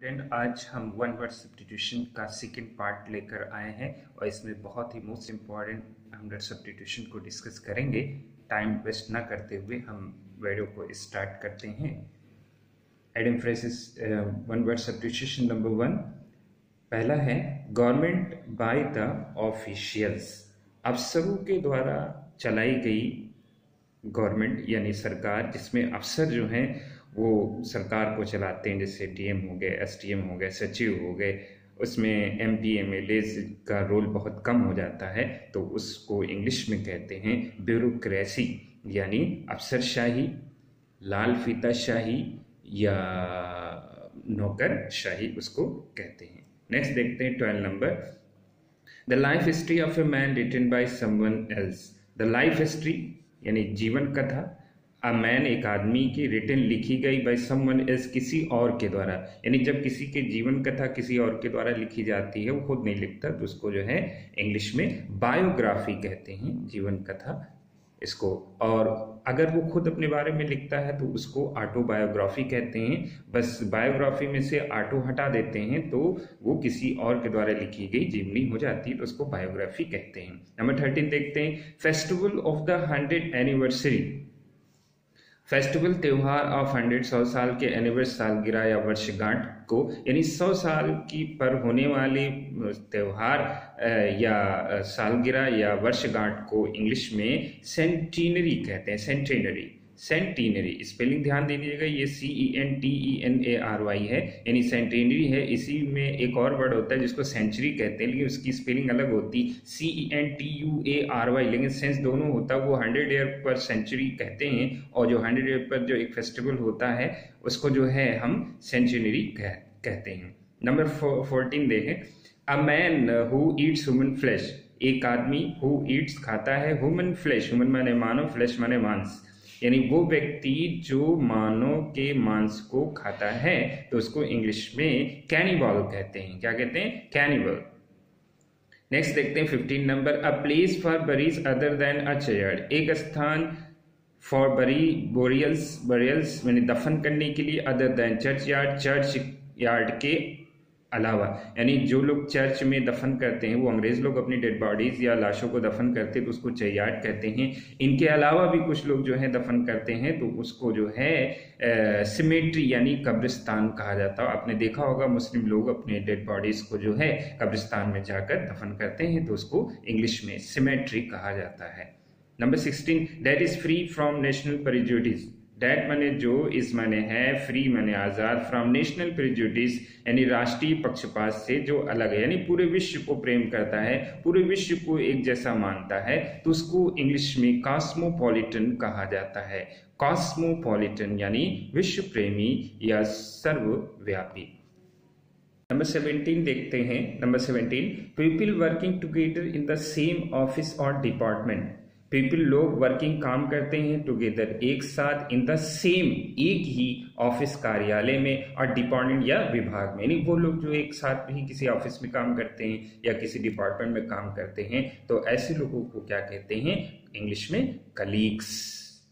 Student, आज हम one word substitution का सेकेंड पार्ट लेकर आए हैं और इसमें बहुत ही मोस्ट इम्पॉर्टेंट हम वर्ड सब्स्टिट्यूशन को डिस्कस करेंगे। टाइम वेस्ट ना करते हुए हम वीडियो को स्टार्ट करते हैं। Adam phrases one word substitution number 1 पहला है गवर्नमेंट बाय द ऑफिशियल्स। अफसरों के द्वारा चलाई गई गवर्नमेंट यानी सरकार, जिसमें अफसर जो हैं वो सरकार को चलाते हैं, जैसे डीएम हो गए, एसडीएम हो गए, सचिव हो गए। उसमें एमपी एमएलए का रोल बहुत कम हो जाता है, तो उसको इंग्लिश में कहते हैं ब्यूरोक्रेसी यानी अफसरशाही, लाल फीताशाही या नौकरशाही उसको कहते हैं। नेक्स्ट देखते हैं 12 number, the life history of a man written by someone else. The life history यानी जीवन कथा, अ मैन एक आदमी की, रिटन लिखी गई, बाय समवन एल्स किसी और के द्वारा। यानी जब किसी के जीवन कथा किसी और के द्वारा लिखी जाती है, वो खुद नहीं लिखता, तो उसको जो है इंग्लिश में बायोग्राफी कहते हैं, जीवन कथा इसको। और अगर वो खुद अपने बारे में लिखता है तो उसको ऑटोबायोग्राफी कहते हैं। बस बायोग्राफी में से ऑटो हटा देते हैं तो वो किसी और के द्वारा लिखी गई जीवनी हो जाती है, तो उसको बायोग्राफी कहते हैं। नंबर 13 देखते हैं, festival of the 100th anniversary. Festival त्योहार ऑफ 100 साल के एनिवर्सरी, सालगिरह या वर्षगांठ को, यानी 100 साल की पर होने वाले त्योहार या सालगिरह या वर्षगांठ को इंग्लिश में सेंटिनरी कहते हैं। सेंटिनरी, सेंटिनरी स्पेलिंग ध्यान दे दीजिएगा, ये CENTENARY है, यानी सेंटिनरी है। इसी में एक और वर्ड होता है जिसको सेंचुरी कहते हैं, लेकिन उसकी स्पेलिंग अलग होती, CENTUARY, लेकिन सेंस दोनों होता। वो 100 ईयर पर सेंचुरी कहते हैं, और जो 100 ईयर पर जो एक फेस्टिवल होता है उसको जो है हम सेंचुरी कहते हैं। नंबर 14 देखें, a man who Yeats human flesh. एक आदमी हु ईट्स खाता है ह्यूमन फ्लैश, ह्यूमन माने मानव, फ्लैश माने मांस, यानी वो व्यक्ति जो मानव के मांस को खाता है, तो उसको इंग्लिश में कैनिबल कहते हैं। क्या कहते हैं? कैनिबल। नेक्स्ट देखते हैं 15 number, a place for buries other than a church. एक स्थान फॉर बरियल्स यानी दफन करने के लिए, other than churchyard, churchyard के अलावा। यानी जो लोग चर्च में दफन करते हैं, वो अंग्रेज लोग अपनी डेड बॉडीज या लाशों को दफन करते हैं तो उसको चर्चयार्ड कहते हैं। इनके अलावा भी कुछ लोग जो है दफन करते हैं तो उसको जो है सिमेट्री यानी कब्रिस्तान कहा जाता है। आपने देखा होगा मुस्लिम लोग अपने डेड बॉडीज को जो है कब्रिस्तान में जाकर दफन करते हैं, तो उसको इंग्लिश में सिमेट्री कहा जाता है। Number 16, that is free from national prejudice. That माने जो, इस माने है, फ्री माने आजाद, फ्रॉम नेशनल प्रेजुडिस यानी राष्ट्रीय पक्षपात से जो अलग है, यानी पूरे विश्व को प्रेम करता है, पूरे विश्व को एक जैसा मानता है, तो उसको इंग्लिश में कॉस्मोपॉलिटन कहा जाता है। कॉस्मोपॉलिटन यानी विश्व प्रेमी या सर्वव्यापी। नंबर 17 देखते हैं। Number 17, people working together in the same office और डिपार्टमेंट। पीपल लोग वर्किंग काम करते हैं टुगेदर एक साथ, इन द सेम एक ही ऑफिस कार्यालय में, और डिपार्टमेंट या विभाग में, यानी वो लोग जो एक साथ ही किसी ऑफिस में काम करते हैं या किसी डिपार्टमेंट में काम करते हैं, तो ऐसे लोगों को क्या कहते हैं इंग्लिश में? कलीग्स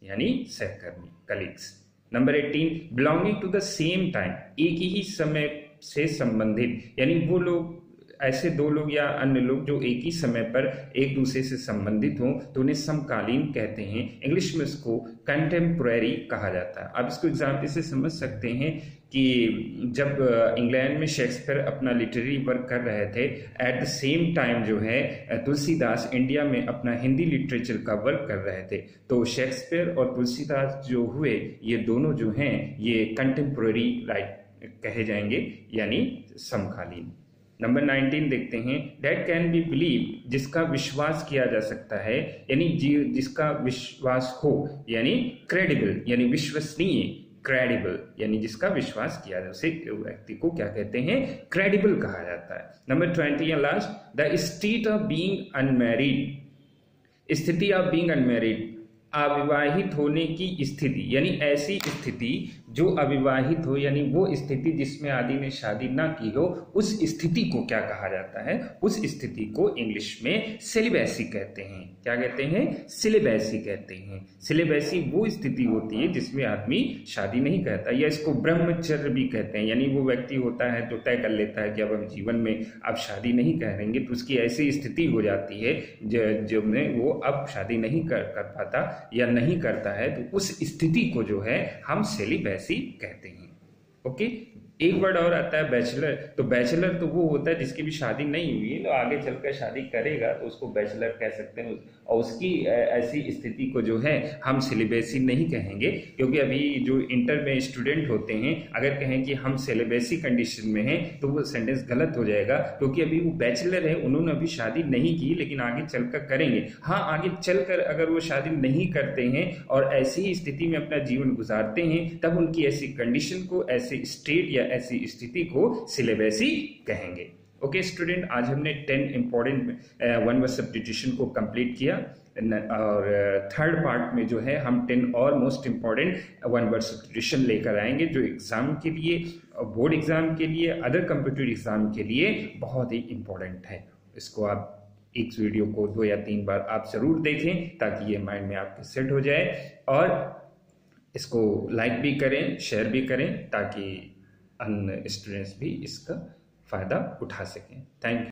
यानी सहकर्मी, colleagues. Number 18, belonging to the same time, एक ही समय से संबंधित, यानी वो लोग ऐसे दो लोग या अन्य लोग जो एक ही समय पर एक दूसरे से संबंधित हों तो उन्हें समकालीन कहते हैं। इंग्लिश में इसको कंटेम्पोरेरी कहा जाता है। आप इसको एग्जाम्पल से समझ सकते हैं कि जब इंग्लैंड में शेक्सपियर अपना लिटरेरी वर्क कर रहे थे, एट द सेम टाइम जो है तुलसीदास इंडिया में अपना हिंदी लिटरेचर का वर्क कर रहे थे, तो शेक्सपियर और तुलसीदास जो हुए, ये दोनों जो हैं ये कंटेम्पोरेरी राइट कहे जाएंगे, यानी समकालीन। नंबर 19 देखते हैं, डेट कैन बी बिलीव, जिसका विश्वास किया जा सकता है, यानी जिसका विश्वास हो, यानी क्रेडिबल यानी विश्वसनीय, क्रेडिबल यानी जिसका विश्वास किया जाए, उसे व्यक्ति को क्या कहते हैं? क्रेडिबल कहा जाता है। Number 20 and last, the state of being unmarried. स्थिति ऑफ बीइंग अनमैरिड, अविवाहित होने की स्थिति, यानी ऐसी स्थिति जो अविवाहित हो, यानी वो स्थिति जिसमें आदि ने शादी ना की हो, उस स्थिति को क्या कहा जाता है? उस स्थिति को इंग्लिश में सिलिबेसी कहते हैं। क्या कहते हैं? सिलिबेसी कहते हैं। सिलिबेसी वो स्थिति होती है जिसमें आदमी शादी नहीं करता, या इसको ब्रह्मचर्य भी कहते हैं। यानी वो व्यक्ति होता है तो तय कर लेता है कि अब हम जीवन में अब शादी नहीं करेंगे, तो उसकी ऐसी स्थिति हो जाती है जो में वो अब शादी नहीं कर पाता या नहीं करता है, तो उस स्थिति को जो है हम सिलिबेसी कहते हैं। ओके, एक वर्ड और आता है बैचलर। तो बैचलर तो वो होता है जिसकी भी शादी नहीं हुई है, तो आगे चलकर शादी करेगा तो उसको बैचलर कह सकते हैं, और उसकी ऐसी स्थिति को जो है हम सिलिबेसी नहीं कहेंगे, क्योंकि अभी जो इंटर में स्टूडेंट होते हैं अगर कहें कि हम सिलिबेसी कंडीशन में हैं तो वो सेंटेंस गलत हो जाएगा, क्योंकि अभी वो बैचलर है, उन्होंने अभी शादी नहीं की लेकिन आगे चलकर करेंगे। हाँ, आगे चलकर अगर वो शादी नहीं करते हैं और ऐसी ही स्थिति में अपना जीवन गुजारते हैं, तब उनकी ऐसी कंडीशन को, ऐसे स्टेट या ऐसी स्थिति को सिलिबेसी कहेंगे। ओके स्टूडेंट, आज हमने 10 इंपॉर्टेंट वन वर्ड सब्स्टिट्यूशन को कंप्लीट किया, और थर्ड पार्ट में जो है हम 10 और most important one word substitution लेकर आएंगे, जो एग्जाम के लिए, बोर्ड एग्जाम के लिए, अदर कंप्यूटर एग्जाम के लिए बहुत ही इंपॉर्टेंट है। इसको आप एक वीडियो को 2 या 3 बार आप जरूर देखें ताकि ये माइंड में आपके सेट हो जाए, और इसको लाइक भी करें, शेयर भी करें, ताकि अन्य स्टूडेंट्स भी इसका फायदा उठा सकें। Thank you.